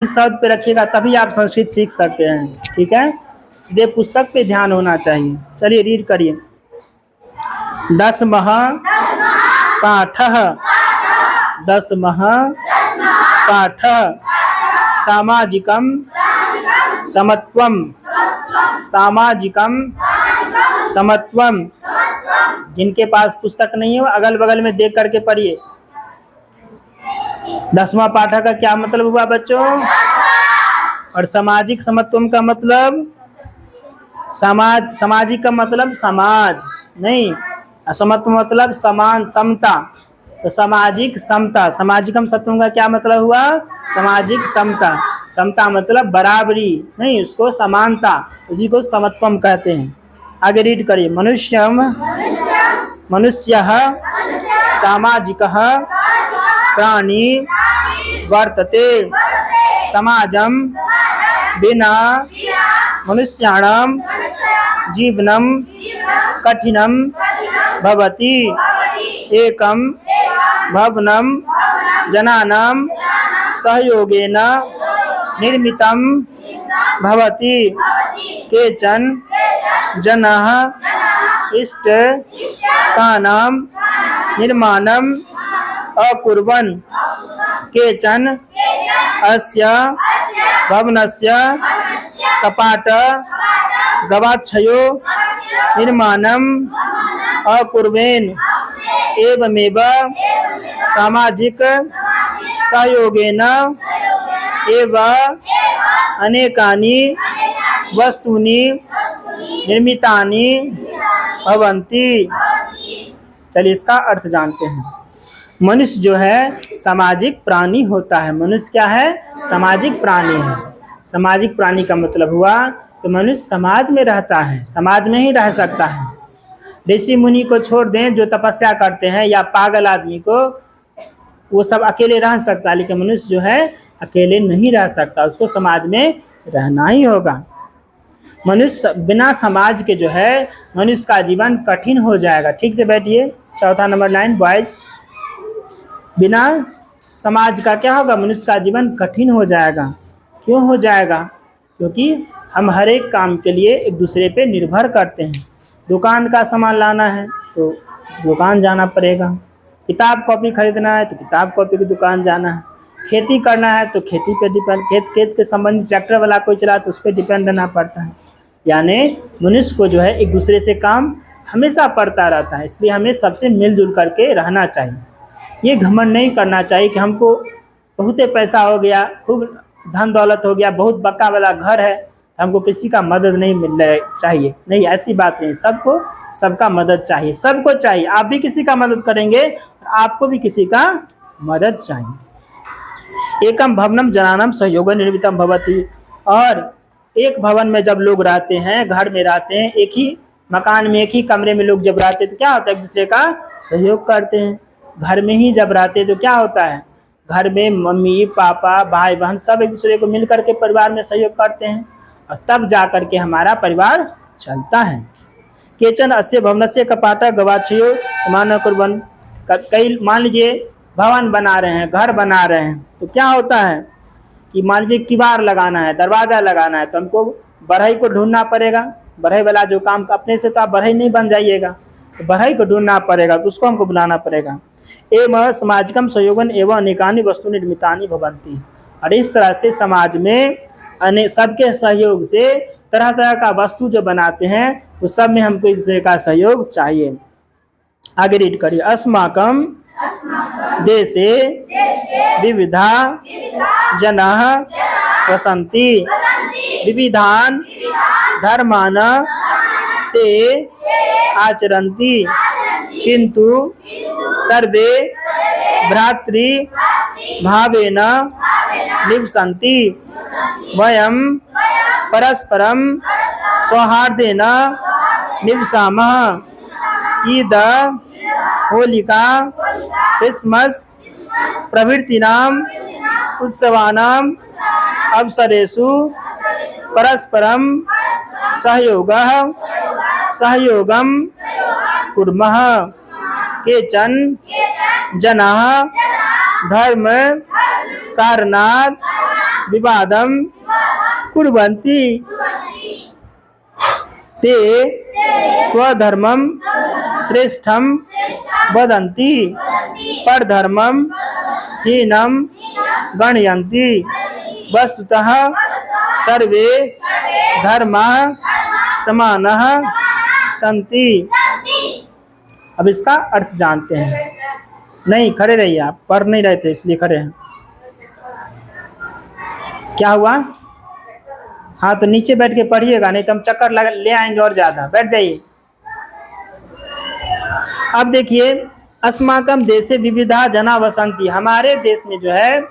शब्द पे रखिएगा तभी आप संस्कृत सीख सकते हैं। ठीक है, सीधे पुस्तक पे ध्यान होना चाहिए। चलिए रीड करिए। दसमः पाठः, दसमः पाठः सामाजिकं समत्वं, सामाजिकं समत्वं। जिनके पास पुस्तक नहीं है वो अगल बगल में देख करके पढ़िए। दसवां पाठक का क्या मतलब हुआ बच्चों? और सामाजिक समत्वम का मतलब समाज, सामाजिक का मतलब समाज नहीं, असमत्व मतलब समान समता। तो सामाजिक समता, सामाजिकम सत्वम का क्या मतलब हुआ? सामाजिक समता। समता मतलब बराबरी नहीं, उसको समानता, उसी को समत्वम कहते हैं। आगे रीड करिए। मनुष्यम, मनुष्यः सामाजिकः प्राणी वर्तते, समाजं विना मनुष्याणां जीवनं कठिनं भवति। एकं भवनं जनानां सहयोगेन निर्मितं भवति। केचन जनाः इष्टकानां निर्माणम् अकुर्वन्, केचन अस्य भवनस्य कपाट गवाक्षयो निर्माणम् अकुर्वेन्। एवमेव सामाजिक सहयोगेन एव अनेकानि वस्तूनि निर्मितानि भवन्ति। चलिए इसका अर्थ जानते हैं। मनुष्य जो है सामाजिक प्राणी होता है। मनुष्य क्या है? सामाजिक प्राणी है। सामाजिक प्राणी का मतलब हुआ कि मनुष्य समाज में रहता है, समाज में ही रह सकता है। ऋषि मुनि को छोड़ दें जो तपस्या करते हैं, या पागल आदमी को, वो सब अकेले रह सकता है, लेकिन मनुष्य जो है अकेले नहीं रह सकता, उसको समाज में रहना ही होगा। मनुष्य बिना समाज के जो है मनुष्य का जीवन कठिन हो जाएगा। ठीक से बैठिए। चौथा नंबर लाइन बॉयज। बिना समाज का क्या होगा? मनुष्य का जीवन कठिन हो जाएगा। क्यों हो जाएगा? क्योंकि हम हर एक काम के लिए एक दूसरे पे निर्भर करते हैं। दुकान का सामान लाना है तो दुकान जाना पड़ेगा, किताब कॉपी खरीदना है तो किताब कॉपी की दुकान जाना है, खेती करना है तो खेती पे डिपेंड, खेत के संबंधित ट्रैक्टर वाला कोई चला तो उस पर डिपेंड रहना पड़ता है। यानी मनुष्य को जो है एक दूसरे से काम हमेशा पड़ता रहता है। इसलिए हमें सबसे मिलजुल करके रहना चाहिए। ये घमंड नहीं करना चाहिए कि हमको बहुत पैसा हो गया, खूब धन दौलत हो गया, बहुत बक्का वाला घर है, हमको किसी का मदद नहीं मिलना चाहिए। नहीं, ऐसी बात नहीं। सबको सबका मदद चाहिए, सबको चाहिए। आप भी किसी का मदद करेंगे, आपको भी किसी का मदद चाहिए। एकम भवनम जनानाम सहयोग निर्मितम भवति। और एक भवन में जब लोग रहते हैं, घर में रहते हैं, एक ही मकान में, एक ही कमरे में लोग जब रहते हैं तो क्या होता है? एक दूसरे का सहयोग करते हैं। घर में ही जब रहते हैं तो क्या होता है? घर में मम्मी पापा भाई बहन सब एक दूसरे को मिल करके परिवार में सहयोग करते हैं, और तब जा करके हमारा परिवार चलता है। केचन अस्य भवनस्य कपाट गवाक्षयो निर्माणं कुर्वन्। कई मान लीजिए भवन बना रहे हैं, घर बना रहे हैं, तो क्या होता है कि मान लीजिए किवाड़ लगाना है, दरवाजा लगाना है, तो हमको बढ़ई को ढूंढना पड़ेगा। बढ़ई वाला जो काम, अपने से तो आप बढ़ई नहीं बन जाइएगा, तो बढ़ई को ढूंढना पड़ेगा, तो उसको हमको बुलाना पड़ेगा। एवं सामाजिकम सहयोगन एवं अनेकानि वस्तु निर्मितानि भवन्ति। और इस तरह से समाज में सबके सहयोग से तरह तरह का वस्तु जो बनाते हैं, वो सब में हमको एक दूसरे का सहयोग चाहिए। आगे रीड करिए। अस्माकं देशे विविधा जनाः वसन्ति, विविधान् धर्मान् ते आचरन्ति, किन्तु सर्वे भ्रातृ भावेन निवसन्ति। वयं परस्परं सौहार्देन निवसामः। ईद, होलिका, क्रिसमस प्रभृतीनाम् उत्सवानाम् अवसरेषु परस्परं सहयोगं कुर्मः। केचन जनाः धर्म कारणात् विवादं कुर्वन्ति ते स्वधर्मं श्रेष्ठं वदन्ति परधर्मं हीनं गणयन्ति। वस्तुतः सर्वे धर्माः समानाः सन्ति। अब इसका अर्थ जानते हैं। नहीं, खड़े रहिए, आप पढ़ नहीं रहे थे इसलिए खड़े हैं। क्या हुआ? हाँ, तो नीचे बैठ के पढ़िएगा, नहीं तो हम चक्कर ले आएंगे और ज़्यादा। बैठ जाइए। अब देखिए, अस्माकं देशे विविधा जना वसन्ति। हमारे देश में जो है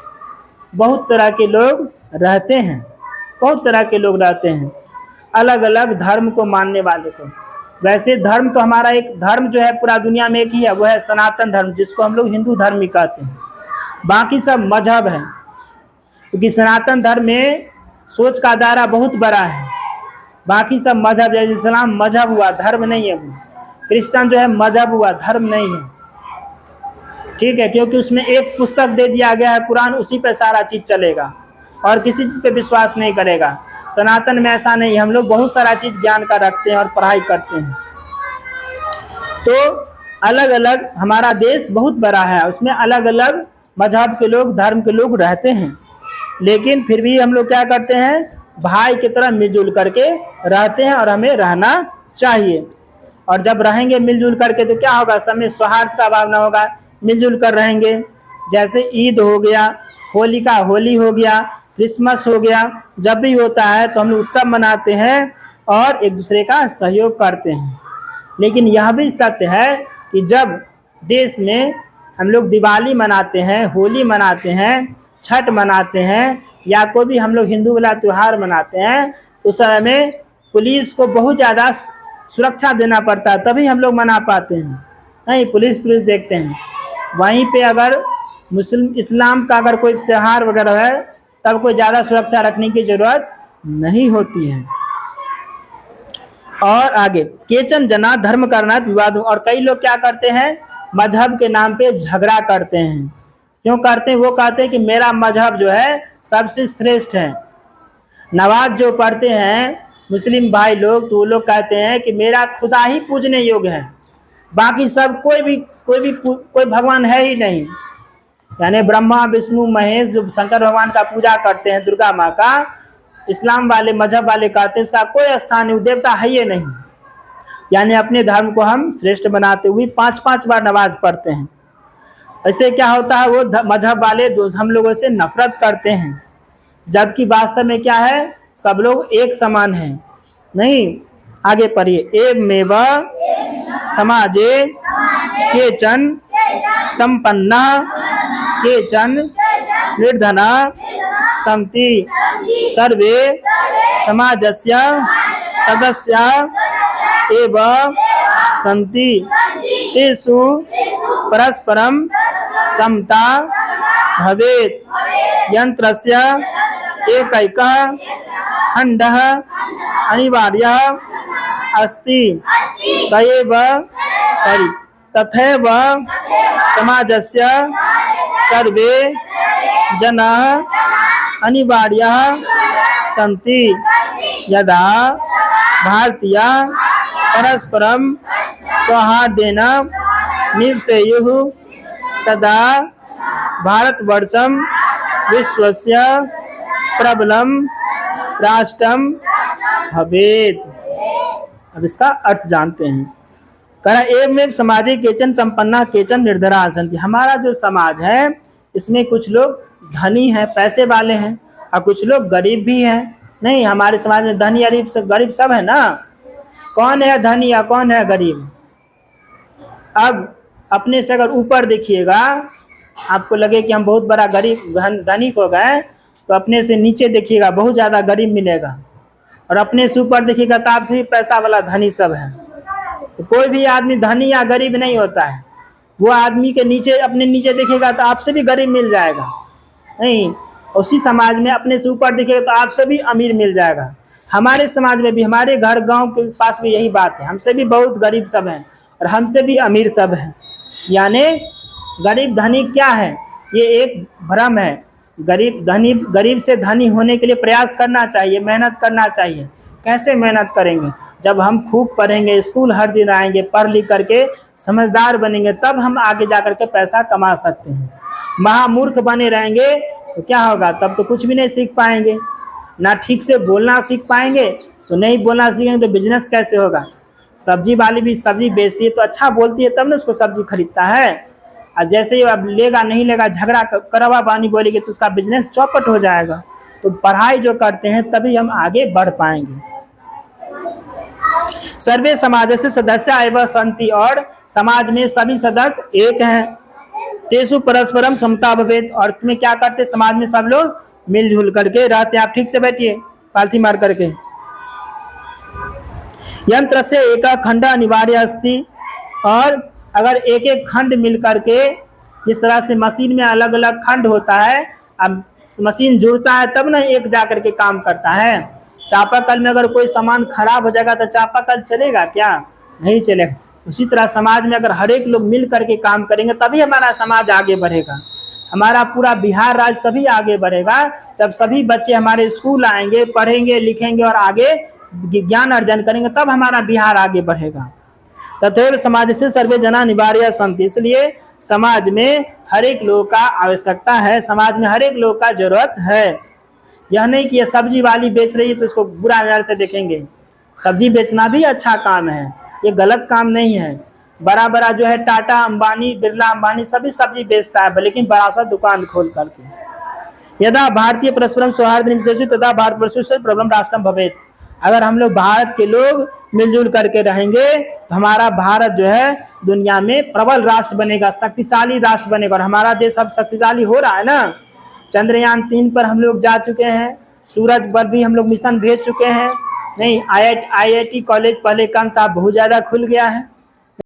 बहुत तरह के लोग रहते हैं, बहुत तरह के लोग रहते हैं, अलग अलग धर्म को मानने वाले को। वैसे धर्म तो हमारा एक धर्म जो है पूरा दुनिया में एक ही है, वो है सनातन धर्म, जिसको हम लोग हिंदू धर्म ही कहते हैं। बाकी सब मजहब है, क्योंकि सनातन धर्म में सोच का दायरा बहुत बड़ा है। बाकी सब मजहब, जैसे इस्लाम मजहब हुआ, धर्म नहीं है। वो क्रिश्चियन जो है मजहब हुआ, धर्म नहीं है। ठीक है, क्योंकि उसमें एक पुस्तक दे दिया गया है कुरान, उसी पे सारा चीज चलेगा और किसी चीज पे विश्वास नहीं करेगा। सनातन में ऐसा नहीं, हम लोग बहुत सारा चीज ज्ञान का रखते हैं और पढ़ाई करते हैं। तो अलग अलग हमारा देश बहुत बड़ा है, उसमें अलग अलग मजहब के लोग, धर्म के लोग रहते हैं, लेकिन फिर भी हम लोग क्या करते हैं, भाई की तरह मिलजुल करके रहते हैं और हमें रहना चाहिए। और जब रहेंगे मिलजुल करके तो क्या होगा, सब में सौहार्द का भावना होगा, मिलजुल कर रहेंगे। जैसे ईद हो गया, होली का होली हो गया, क्रिसमस हो गया, जब भी होता है तो हम लोग उत्सव मनाते हैं और एक दूसरे का सहयोग करते हैं। लेकिन यह भी सत्य है कि जब देश में हम लोग दिवाली मनाते हैं, होली मनाते हैं, छठ मनाते हैं, या कोई भी हम लोग हिंदू वाला त्यौहार मनाते हैं, उस समय में पुलिस को बहुत ज़्यादा सुरक्षा देना पड़ता है, तभी हम लोग मना पाते हैं। नहीं, पुलिस देखते हैं। वहीं पे अगर मुस्लिम इस्लाम का अगर कोई त्यौहार वगैरह है, तब कोई ज़्यादा सुरक्षा रखने की जरूरत नहीं होती है। और आगे, केचन जना धर्म करना विवाद। और कई लोग क्या करते हैं, मजहब के नाम पे झगड़ा करते हैं। क्यों करते हैं? वो कहते हैं कि मेरा मजहब जो है सबसे श्रेष्ठ है। नमाज जो पढ़ते हैं मुस्लिम भाई लोग, तो वो लोग कहते हैं कि मेरा खुदा ही पूजने योग्य है, बाकी सब कोई भगवान है ही नहीं। यानी ब्रह्मा विष्णु महेश जो शंकर भगवान का पूजा करते हैं, दुर्गा माँ का, इस्लाम वाले मजहब वाले कहते हैं उसका कोई स्थान नहीं, देवता है ही नहीं। यानी अपने धर्म को हम श्रेष्ठ बनाते हुए 5-5 बार नमाज पढ़ते हैं। ऐसे क्या होता है, वो मजहब वाले हम लोगों से नफरत करते हैं, जबकि वास्तव में क्या है, सब लोग एक समान हैं। नहीं, आगे पढ़िए। एवमेव समाजे केचन संपन्ना केचन निर्धना सन्ति सर्वे समाजस्य सदस्या एव सन्ति तेषु परस्परं समता भवेत्। यन्त्रस्य एकैकः खण्डः अनिवार्यः अस्ति तथैव समाजस्य सर्वे जनाः अनिवार्याः सन्ति। यदा भारतीयाः परस्परं सौहार्देन निवसेयुः तदा भारतवर्षं विश्वस्य प्रबलं राष्ट्रं भवेत्। अब इसका अर्थ जानते हैं। कह एवमेव समाजे केचन संपन्ना केचन निर्धना सन्ति। हमारा जो समाज है इसमें कुछ लोग धनी हैं, पैसे वाले हैं, और कुछ लोग गरीब भी हैं। नहीं, हमारे समाज में धनी गरीब सब है ना। कौन है धनी या कौन है गरीब? अब अपने से अगर ऊपर देखिएगा, आपको लगे कि हम बहुत बड़ा गरीब धनिक हो गए, तो अपने से नीचे देखिएगा बहुत ज़्यादा गरीब मिलेगा, और अपने से ऊपर देखिएगा तो आपसे ही पैसा वाला धनी सब है। तो कोई भी आदमी धनी या गरीब नहीं होता है, वो आदमी के नीचे अपने नीचे देखेगा तो आपसे भी गरीब मिल जाएगा। नहीं, उसी समाज में अपने से ऊपर देखेगा तो आपसे भी अमीर मिल जाएगा। हमारे समाज में भी, हमारे घर गांव के पास भी यही बात है, हमसे भी बहुत गरीब सब हैं और हमसे भी अमीर सब हैं। यानी गरीब धनी क्या है, ये एक भ्रम है। गरीब से धनी होने के लिए प्रयास करना चाहिए, मेहनत करना चाहिए। कैसे मेहनत करेंगे? जब हम खूब पढ़ेंगे, स्कूल हर दिन आएंगे, पढ़ लिख करके समझदार बनेंगे, तब हम आगे जा करके पैसा कमा सकते हैं। महामूर्ख बने रहेंगे तो क्या होगा? तब तो कुछ भी नहीं सीख पाएंगे। ना ठीक से बोलना सीख पाएंगे, तो नहीं बोलना सीखेंगे तो बिजनेस कैसे होगा? सब्जी वाली भी सब्जी बेचती है तो अच्छा बोलती है तब ना उसको सब्जी खरीदता है। और जैसे ही अब लेगा नहीं लेगा, झगड़ा करवा पानी बोलेगी तो उसका बिजनेस चौपट हो जाएगा। तो पढ़ाई जो करते हैं तभी हम आगे बढ़ पाएंगे। सर्वे समाजस्य सदस्य एव सन्ति, और समाज में सभी सदस्य एक हैं। तेषु परस्परम समता भवेत्, और इसमें क्या करते? समाज में सब लोग मिलजुल करके रहते। आप ठीक से बैठिए, पालथी मार करके। यंत्र से एक खंड अनिवार्य अस्ति, और अगर एक एक खंड मिल करके, जिस तरह से मशीन में अलग अलग खंड होता है, अब मशीन जुड़ता है तब ना एक जा करके काम करता है। चापाकल में अगर कोई सामान खराब हो जाएगा तो चापाकल चलेगा क्या? नहीं चलेगा। उसी तरह समाज में अगर हर एक लोग मिल करके काम करेंगे तभी हमारा समाज आगे बढ़ेगा। हमारा पूरा बिहार राज्य तभी आगे बढ़ेगा जब सभी बच्चे हमारे स्कूल आएंगे, पढ़ेंगे, लिखेंगे और आगे ज्ञान अर्जन करेंगे, तब हमारा बिहार आगे बढ़ेगा। तथैव समाज से सर्वे जना अनिवार्य सन्ति, इसलिए समाज में हर एक लोग का आवश्यकता है, समाज में हर एक लोग का जरूरत है। यह नहीं कि ये सब्जी वाली बेच रही है तो इसको बुरा नजर से देखेंगे। सब्जी बेचना भी अच्छा काम है, ये गलत काम नहीं है। बड़ा बड़ा जो है टाटा अंबानी, बिरला अंबानी सभी सब्जी बेचता है, लेकिन बड़ा सा दुकान खोल करके। यदा भारतीय परस्परम सौहार्द निवसेषु तथा भारतवर्षेषु से प्रबलम राष्ट्रम भवेत्, अगर हम लोग भारत के लोग मिलजुल करके रहेंगे तो हमारा भारत जो है दुनिया में प्रबल राष्ट्र बनेगा, शक्तिशाली राष्ट्र बनेगा। और हमारा देश अब शक्तिशाली हो रहा है ना। चंद्रयान 3 पर हम लोग जा चुके हैं, सूरज पर भी हम लोग मिशन भेज चुके हैं। नहीं, IIT कॉलेज पहले कम था, बहुत ज़्यादा खुल गया है।